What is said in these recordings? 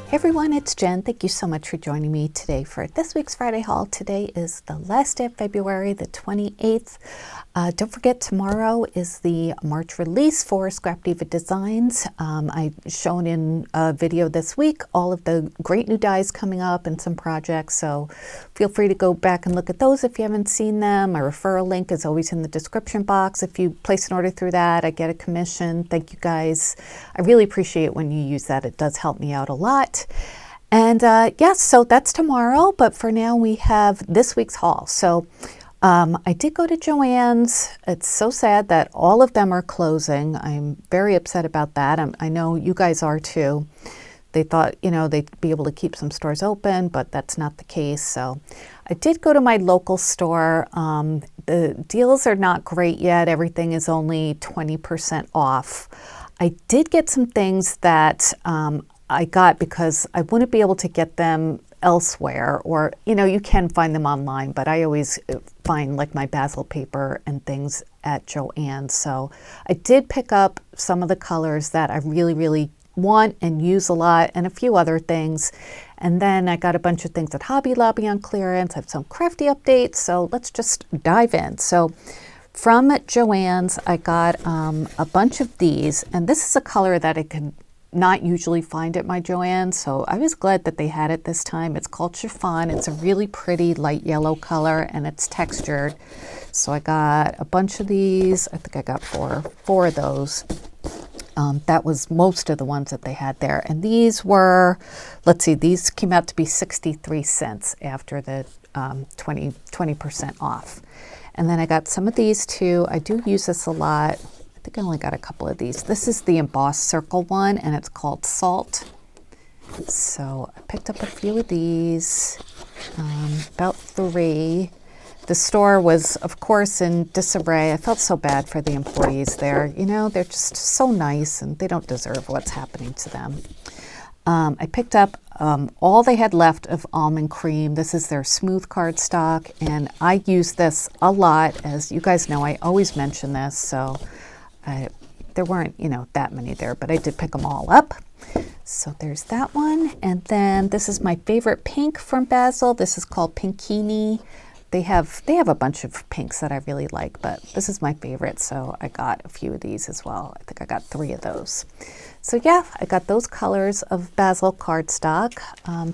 Hey everyone, it's Jen. Thank you so much for joining me today for this week's Friday haul. Today is the last day of February, the 28th. Don't forget, tomorrow is the March release for Scrap Diva Designs. I've shown in a video this week all of the great new dies coming up and some projects, so feel free to go back and look at those if you haven't seen them. My referral link is always in the description box. If you place an order through that, I get a commission. Thank you guys. I really appreciate when you use that. It does help me out a lot. And yes, so that's tomorrow, but for now we have this week's haul. So I did go to Joann's. It's so sad that all of them are closing. I'm very upset about that. I know you guys are too. They thought, you know, they'd be able to keep some stores open, but that's not the case. So I did go to my local store. The deals are not great yet. Everything is only 20% off. I did get some things that I got because I wouldn't be able to get them elsewhere, or, you know, you can find them online, but I always find like my basil paper and things at Joann's. So I did pick up some of the colors that I really want and use a lot, and a few other things. And then I got a bunch of things at Hobby Lobby on clearance. I have some crafty updates, so let's just dive in. So from Joann's, I got a bunch of these, and this is a color that I could not usually find at my Joann, so I was glad that they had it this time. It's called Chiffon. It's a really pretty light yellow color, and it's textured. So I got a bunch of these. I think I got four of those. That was most of the ones that they had there. And these were, let's see, these came out to be 63 cents after the 20% off. And then I got some of these too. I do use this a lot. I think I only got a couple of these. This is the embossed circle one, and it's called Salt. So I picked up a few of these, about 3. The store was, of course, in disarray. I felt so bad for the employees there. You know, they're just so nice, and they don't deserve what's happening to them. I picked up all they had left of almond cream. This is their smooth cardstock, and I use this a lot. As you guys know, I always mention this, so there weren't, you know, that many there, but I did pick them all up. So there's that one. And then this is my favorite pink from Basil. This is called Pinkini. They have a bunch of pinks that I really like, but this is my favorite, so I got a few of these as well. I think I got 3 of those. So yeah, I got those colors of Basil cardstock.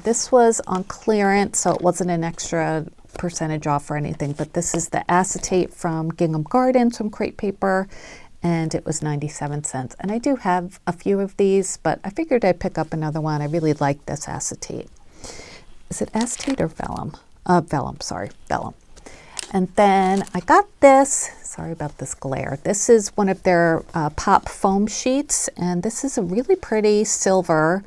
This was on clearance, so it wasn't an extra percentage off or anything, but this is the acetate from Gingham Gardens from Crate Paper, and it was 97 cents. And I do have a few of these, but I figured I'd pick up another one. I really like this acetate. Is it acetate or vellum? Vellum, sorry, vellum. And then I got this, sorry about this glare. This is one of their pop foam sheets, and this is a really pretty silver,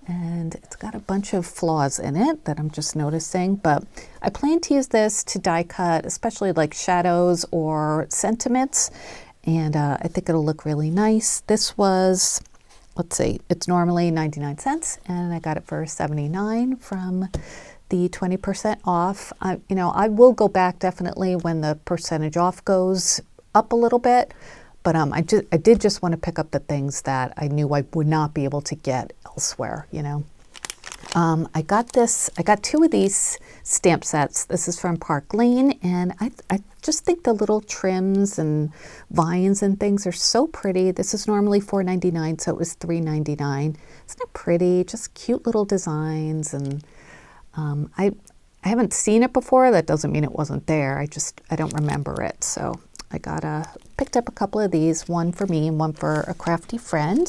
and it's got a bunch of flaws in it that I'm just noticing, but I plan to use this to die cut, especially like shadows or sentiments. And I think it'll look really nice. This was, let's see, it's normally 99 cents, and I got it for 79 from the 20% off. You know, I will go back definitely when the percentage off goes up a little bit, but I did just want to pick up the things that I knew I would not be able to get elsewhere, you know. I got 2 of these stamp sets. This is from Park Lane, and I just think the little trims and vines and things are so pretty. This is normally $4.99, so it was $3.99. Isn't it pretty? Just cute little designs, and I haven't seen it before. That doesn't mean it wasn't there. I don't remember it. So I picked up a couple of these, one for me and one for a crafty friend.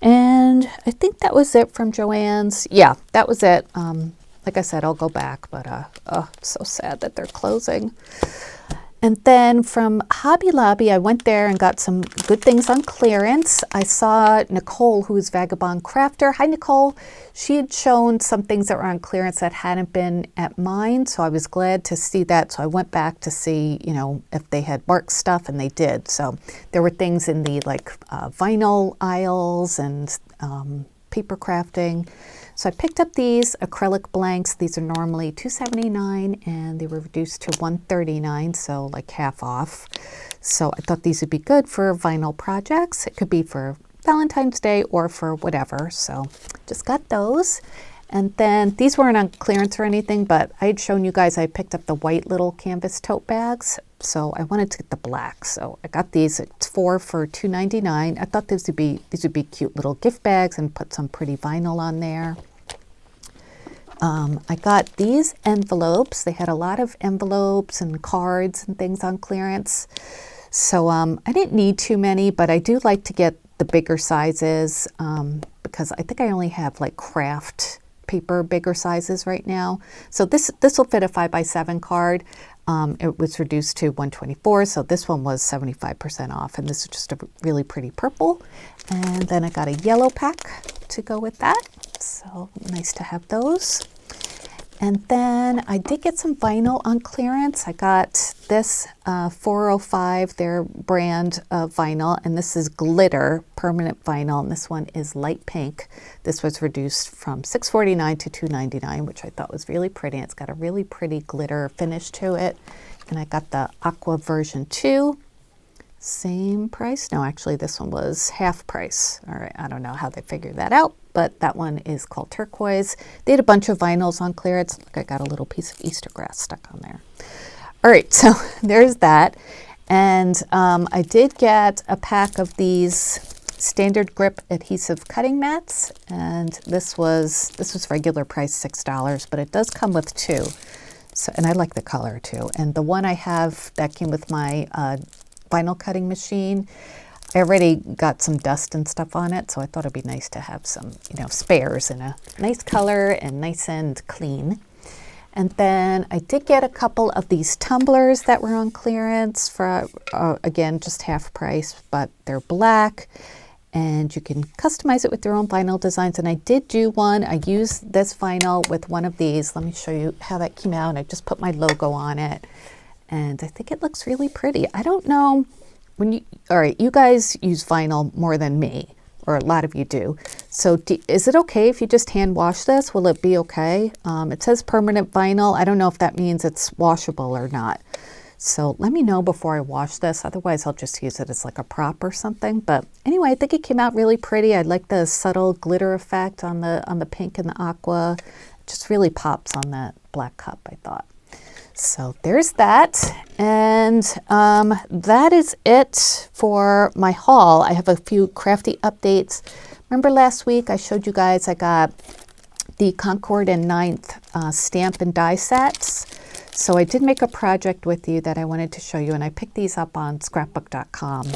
And I think that was it from Joann's. Yeah, that was it. Like I said, I'll go back, but oh, it's so sad that they're closing. And then from Hobby Lobby, I went there and got some good things on clearance. I saw Nicole, who's Vagabond Crafter. Hi, Nicole. She had shown some things that were on clearance that hadn't been at mine, so I was glad to see that. So I went back to see, you know, if they had bark stuff, and they did. So there were things in the vinyl aisles and paper crafting. So I picked up these acrylic blanks. These are normally $2.79, and they were reduced to $1.39, so like half off. So I thought these would be good for vinyl projects. It could be for Valentine's Day or for whatever. So just got those. And then these weren't on clearance or anything, but I had shown you guys I picked up the white little canvas tote bags. So I wanted to get the black. So I got these. It's 4 for $2.99. I thought these would be cute little gift bags and put some pretty vinyl on there. I got these envelopes. They had a lot of envelopes and cards and things on clearance. So I didn't need too many, but I do like to get the bigger sizes because I think I only have like craft paper bigger sizes right now. So this will fit a 5x7 card. It was reduced to $124, so this one was 75% off, and this is just a really pretty purple. And then I got a yellow pack to go with that, so nice to have those. And then I did get some vinyl on clearance. I got this 405, their brand of vinyl, and this is glitter permanent vinyl, and this one is light pink. This was reduced from $6.49 to $2.99, which I thought was really pretty. It's got a really pretty glitter finish to it. And I got the aqua version 2. Same price. No, actually this one was half price. All right, I don't know how they figured that out, but that one is called turquoise. They had a bunch of vinyls on clearance. Look, I got a little piece of Easter grass stuck on there. All right, so there's that. And I did get a pack of these standard grip adhesive cutting mats, and this was regular price $6, but it does come with 2. So, and I like the color too. And the one I have that came with my vinyl cutting machine, I already got some dust and stuff on it, so I thought it'd be nice to have some, spares in a nice color and nice and clean. And then I did get a couple of these tumblers that were on clearance for, again, just half price, but they're black. And you can customize it with your own vinyl designs. And I did do one. I used this vinyl with one of these. Let me show you how that came out. I just put my logo on it. And I think it looks really pretty. I don't know all right, you guys use vinyl more than me, or a lot of you do. So is it okay if you just hand wash this? Will it be okay? It says permanent vinyl. I don't know if that means it's washable or not. So let me know before I wash this. Otherwise, I'll just use it as like a prop or something. But anyway, I think it came out really pretty. I like the subtle glitter effect on the pink and the aqua. It just really pops on that black cup, I thought. So there's that, and that is it for my haul. I have a few crafty updates. Remember last week I showed you guys I got the Concord and 9th stamp and die sets. So I did make a project with you that I wanted to show you, and I picked these up on scrapbook.com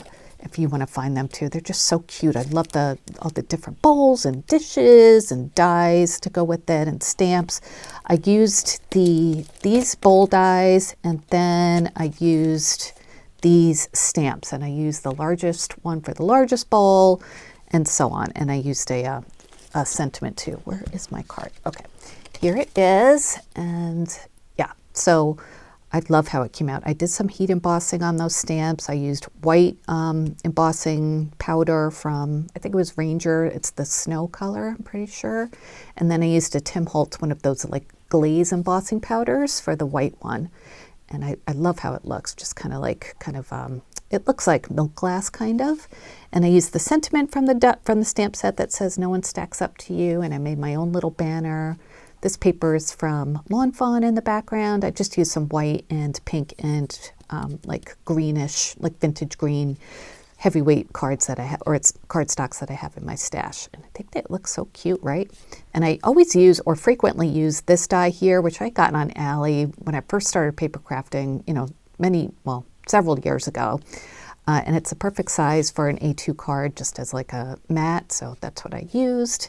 if you want to find them too. They're just so cute. I love all the different bowls and dishes and dies to go with it and stamps. I used these bowl dies, and then I used these stamps, and I used the largest one for the largest bowl and so on. And I used a sentiment too. Where is my card? Okay, here it is. And yeah, so I love how it came out. I did some heat embossing on those stamps. I used white embossing powder from, I think it was Ranger. It's the snow color, I'm pretty sure. And then I used a Tim Holtz, one of those like glaze embossing powders for the white one. And I love how it looks, just kind of it looks like milk glass kind of. And I used the sentiment from the stamp set that says no one stacks up to you. And I made my own little banner. This paper is from Lawn Fawn in the background. I just used some white and pink and like greenish, like vintage green heavyweight cards that I have, or it's cardstocks that I have in my stash. And I think that looks so cute, right? And I always use or frequently use this die here, which I got on Ally when I first started paper crafting, several years ago. And it's a perfect size for an A2 card, just as like a mat. So that's what I used.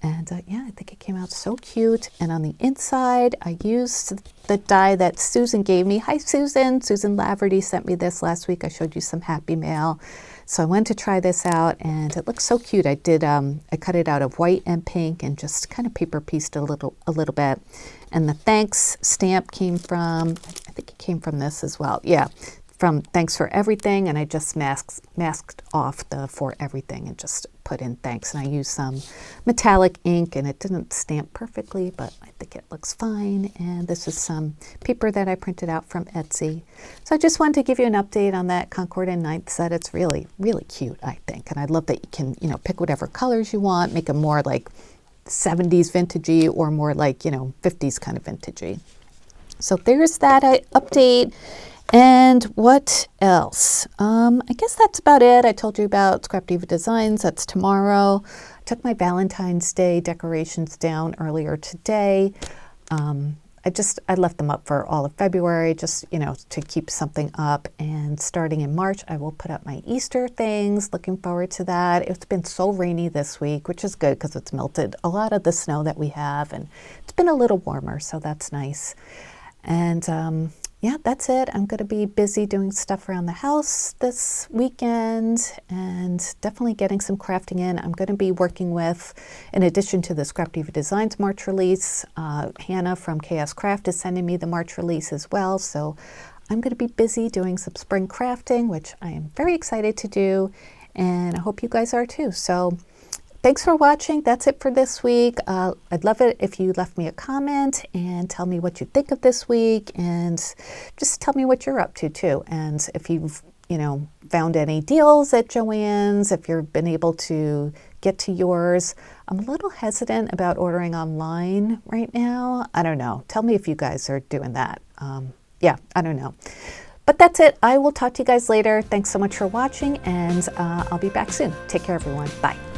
And yeah, I think it came out so cute. And on the inside, I used the die that Susan gave me. Hi, Susan. Susan Laverty sent me this last week. I showed you some happy mail. So I went to try this out, and it looks so cute. I did. I cut it out of white and pink, and just kind of paper pieced a little bit. And the thanks stamp came from. I think it came from this as well. Yeah, from Thanks for Everything, and I just masked off the For Everything and just put in thanks. And I used some metallic ink, and it didn't stamp perfectly, but I think it looks fine. And this is some paper that I printed out from Etsy. So I just wanted to give you an update on that Concord and Ninth set. It's really, really cute, I think. And I love that you can, pick whatever colors you want, make them more like 70s vintagey or more like, 50s kind of vintagey. So there's that update. And what else? I guess that's about it. I told you about Scrap Diva Designs. That's tomorrow. I took my Valentine's Day decorations down earlier today. I left them up for all of February, just, to keep something up. And starting in March, I will put up my Easter things. Looking forward to that. It's been so rainy this week, which is good because it's melted a lot of the snow that we have. And it's been a little warmer, so that's nice. And yeah, that's it. I'm going to be busy doing stuff around the house this weekend and definitely getting some crafting in. I'm going to be working with, in addition to the Scrap Diva Designs March release, Hannah from Chaos Craft is sending me the March release as well. So I'm going to be busy doing some spring crafting, which I am very excited to do. And I hope you guys are too. So thanks for watching. That's it for this week. I'd love it if you left me a comment and tell me what you think of this week, and just tell me what you're up to too. And if you've, found any deals at Joann's, if you've been able to get to yours. I'm a little hesitant about ordering online right now. I don't know. Tell me if you guys are doing that. Yeah, I don't know. But that's it. I will talk to you guys later. Thanks so much for watching, and I'll be back soon. Take care, everyone. Bye.